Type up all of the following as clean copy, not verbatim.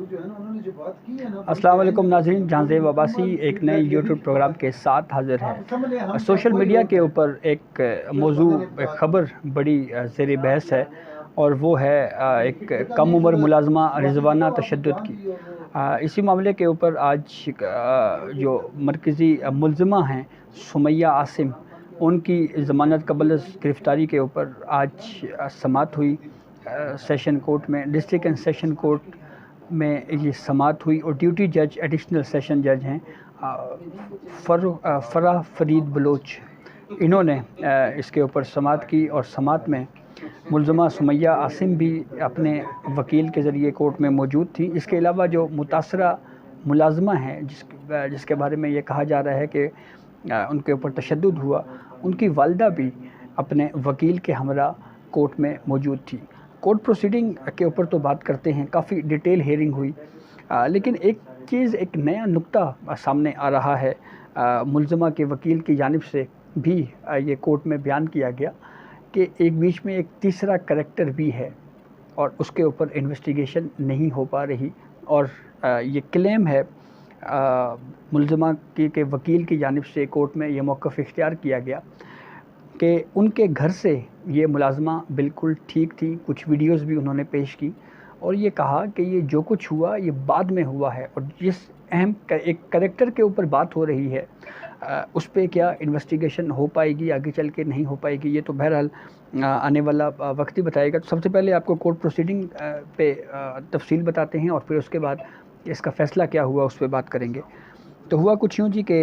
अस्सलाम वालेकुम नाज़रीन, जहांज़ेब अब्बासी एक नए यूट्यूब प्रोग्राम के साथ हाज़िर है। सोशल मीडिया के ऊपर एक मौजू एक ख़बर बड़ी ज़ेर बहस है और वो है एक कम उम्र मुलाज़मा रिज़वाना तशद्दुद की। इसी मामले के ऊपर आज जो मरकज़ी मुलज़मा हैं सुमैया आसिम, उनकी ज़मानत कबल गिरफ़्तारी के ऊपर आज समाअत हुई सेशन कोर्ट में, डिस्ट्रिक्ट एंड सेशन कोर्ट में ये समाअत हुई। और ड्यूटी जज एडिशनल सेशन जज हैं फराह फरीद बलोच, इन्होंने इसके ऊपर समाअत की और समाअत में मुलज़मा सुमैया आसिम भी अपने वकील के ज़रिए कोर्ट में मौजूद थी। इसके अलावा जो मुतासरा मुलाज़मा हैं जिसके बारे में ये कहा जा रहा है कि उनके ऊपर तशद्दुद हुआ, उनकी वालिदा भी अपने वकील के हमरा कोर्ट में मौजूद थी। कोर्ट प्रोसीडिंग के ऊपर तो बात करते हैं, काफ़ी डिटेल हेयरिंग हुई, लेकिन एक चीज़, एक नया नुक्ता सामने आ रहा है। मुलज़मा के वकील की जानिब से भी ये कोर्ट में बयान किया गया कि एक बीच में एक तीसरा करैक्टर भी है और उसके ऊपर इन्वेस्टिगेशन नहीं हो पा रही। और ये क्लेम है मुलज़मा के वकील की जानिब से कोर्ट में ये मौक़िफ़ इख्तियार किया गया कि उनके घर से ये मुलाज़मा बिल्कुल ठीक थी। कुछ वीडियोस भी उन्होंने पेश की और ये कहा कि ये जो कुछ हुआ ये बाद में हुआ है और जिस अहम एक करैक्टर के ऊपर बात हो रही है उस पे क्या इन्वेस्टिगेशन हो पाएगी, आगे चल के नहीं हो पाएगी, ये तो बहरहाल आने वाला वक्त ही बताएगा। तो सबसे पहले आपको कोर्ट प्रोसीडिंग पे तफसील बताते हैं और फिर उसके बाद इसका फ़ैसला क्या हुआ उस पर बात करेंगे। तो हुआ कुछ यूँ जी कि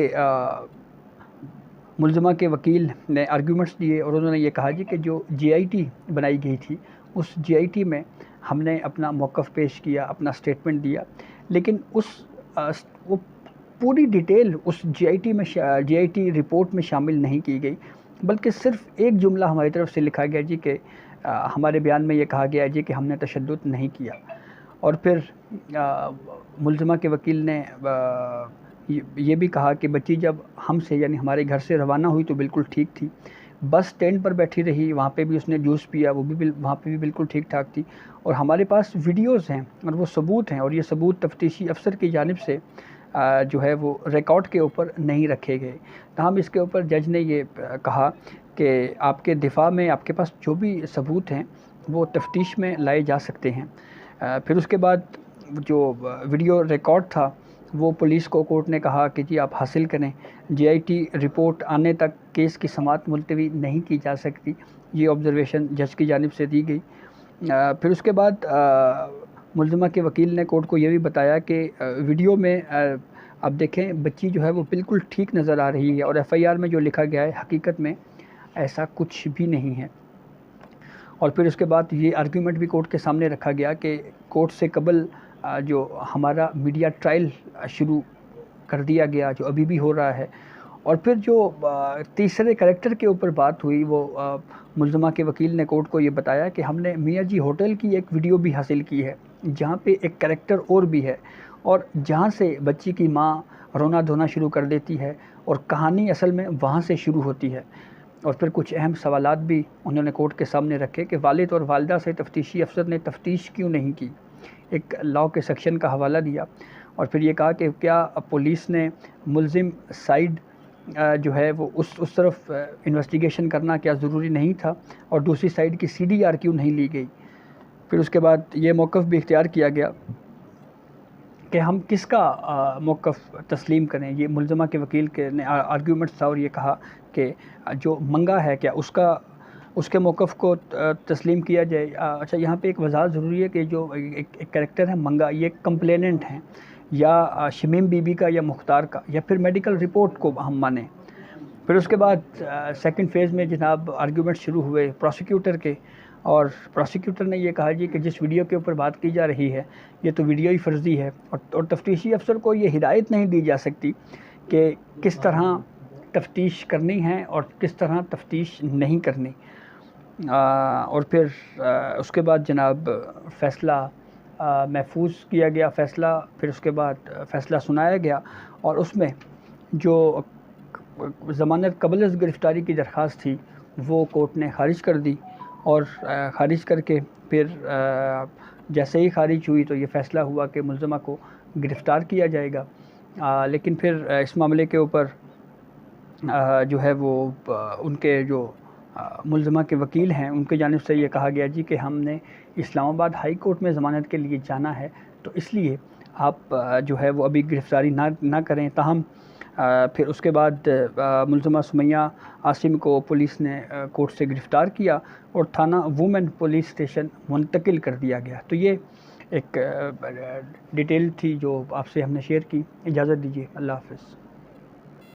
मुलज़मा के वकील ने आर्गूमेंट्स दिए और उन्होंने ये कहा जी कि जो जीआईटी बनाई गई थी उस जीआईटी में हमने अपना मौक़िफ़ पेश किया, अपना स्टेटमेंट दिया, लेकिन वो पूरी डिटेल उस जीआईटी रिपोर्ट में शामिल नहीं की गई, बल्कि सिर्फ़ एक जुमला हमारी तरफ से लिखा गया जी कि हमारे बयान में ये कहा गया जी कि हमने तशद्दुद नहीं किया। और फिर मुलज़मा के वकील ने ये भी कहा कि बच्ची जब हमसे यानी हमारे घर से रवाना हुई तो बिल्कुल ठीक थी, बस स्टैंड पर बैठी रही, वहाँ पे भी उसने जूस पिया, वो भी वहाँ पे भी बिल्कुल ठीक ठाक थी। और हमारे पास वीडियोस हैं और वो सबूत हैं और ये सबूत तफ्तीशी अफसर की जानिब से जो है वो रिकॉर्ड के ऊपर नहीं रखे गए। तमाम इसके ऊपर जज ने ये कहा कि आपके दिफा में आपके पास जो भी सबूत हैं वो तफ्तीश में लाए जा सकते हैं। फिर उसके बाद जो वीडियो रिकॉर्ड था वो पुलिस को कोर्ट ने कहा कि जी आप हासिल करें, जीआईटी रिपोर्ट आने तक केस की समाअत मुलतवी नहीं की जा सकती, ये ऑब्ज़र्वेशन जज की जानिब से दी गई। फिर उसके बाद मुलज़मा के वकील ने कोर्ट को ये भी बताया कि वीडियो में आप देखें बच्ची जो है वो बिल्कुल ठीक नज़र आ रही है और एफआईआर में जो लिखा गया है हकीकत में ऐसा कुछ भी नहीं है। और फिर उसके बाद ये आर्गूमेंट भी कोर्ट के सामने रखा गया कि कोर्ट से कबल जो हमारा मीडिया ट्रायल शुरू कर दिया गया, जो अभी भी हो रहा है। और फिर जो तीसरे करैक्टर के ऊपर बात हुई वो मुलज़मा के वकील ने कोर्ट को ये बताया कि हमने मियाँ जी होटल की एक वीडियो भी हासिल की है जहाँ पे एक करैक्टर और भी है और जहाँ से बच्ची की माँ रोना धोना शुरू कर देती है और कहानी असल में वहाँ से शुरू होती है। और फिर कुछ अहम सवालात भी उन्होंने कोर्ट के सामने रखे कि वालिद और वालिदा से तफ्तीशी अफसर ने तफ्तीश क्यों नहीं की, एक लॉ के सेक्शन का हवाला दिया। और फिर ये कहा कि क्या पुलिस ने मुलजिम साइड जो है वो उस तरफ इन्वेस्टिगेशन करना क्या ज़रूरी नहीं था और दूसरी साइड की सीडीआर क्यों नहीं ली गई। फिर उसके बाद ये मौक़िफ़ भी इख्तियार किया गया कि हम किसका मौक़िफ़ तस्लीम करें। ये मुलज़मा के वकील के ने आर्गूमेंट्स था और ये कहा कि जो मंगा है क्या उसके मौक़िफ़ को तस्लीम किया जाए। अच्छा, यहाँ पे एक वज़ाहत ज़रूरी है कि जो एक करैक्टर है मंगा, ये कंप्लेनेंट हैं या शमीम बीबी का या मुख्तार का या फिर मेडिकल रिपोर्ट को हम माने। फिर उसके बाद सेकंड फ़ेज़ में जनाब आर्गूमेंट शुरू हुए प्रोसिक्यूटर के, और प्रोसिक्यूटर ने ये कहा जी कि जिस वीडियो के ऊपर बात की जा रही है ये तो वीडियो ही फ़र्ज़ी है और तफ्तीशी अफसर को ये हिदायत नहीं दी जा सकती कि किस तरह तफ्तीश करनी है और किस तरह तफ्तीश नहीं करनी। और फिर उसके बाद जनाब फ़ैसला महफूज किया गया फ़ैसला। फिर उसके बाद फ़ैसला सुनाया गया और उसमें जो ज़मानत कबल गिरफ़्तारी की दरख्वास्त थी वो कोर्ट ने ख़ारिज कर दी और ख़ारिज करके फिर جیسے ہی خارج ہوئی تو یہ فیصلہ ہوا کہ ملزمہ کو گرفتار کیا جائے گا، لیکن پھر اس معاملے کے اوپر جو ہے وہ ان کے جو ملزمہ کے وکیل ہیں ان کی جانب سے یہ کہا گیا جی کہ ہم نے اسلام آباد ہائی کورٹ میں ضمانت کے لیے جانا ہے، تو اس لیے آپ جو ہے وہ ابھی گرفتاری نہ کریں۔ تاہم پھر اس کے بعد ملزمہ سمیہ عاصم کو پولیس نے کورٹ سے گرفتار کیا اور تھانہ وومن پولیس اسٹیشن منتقل کر دیا گیا۔ تو یہ ایک ڈیٹیل تھی جو آپ سے ہم نے شیئر کی۔ اجازت دیجیے، اللہ حافظ۔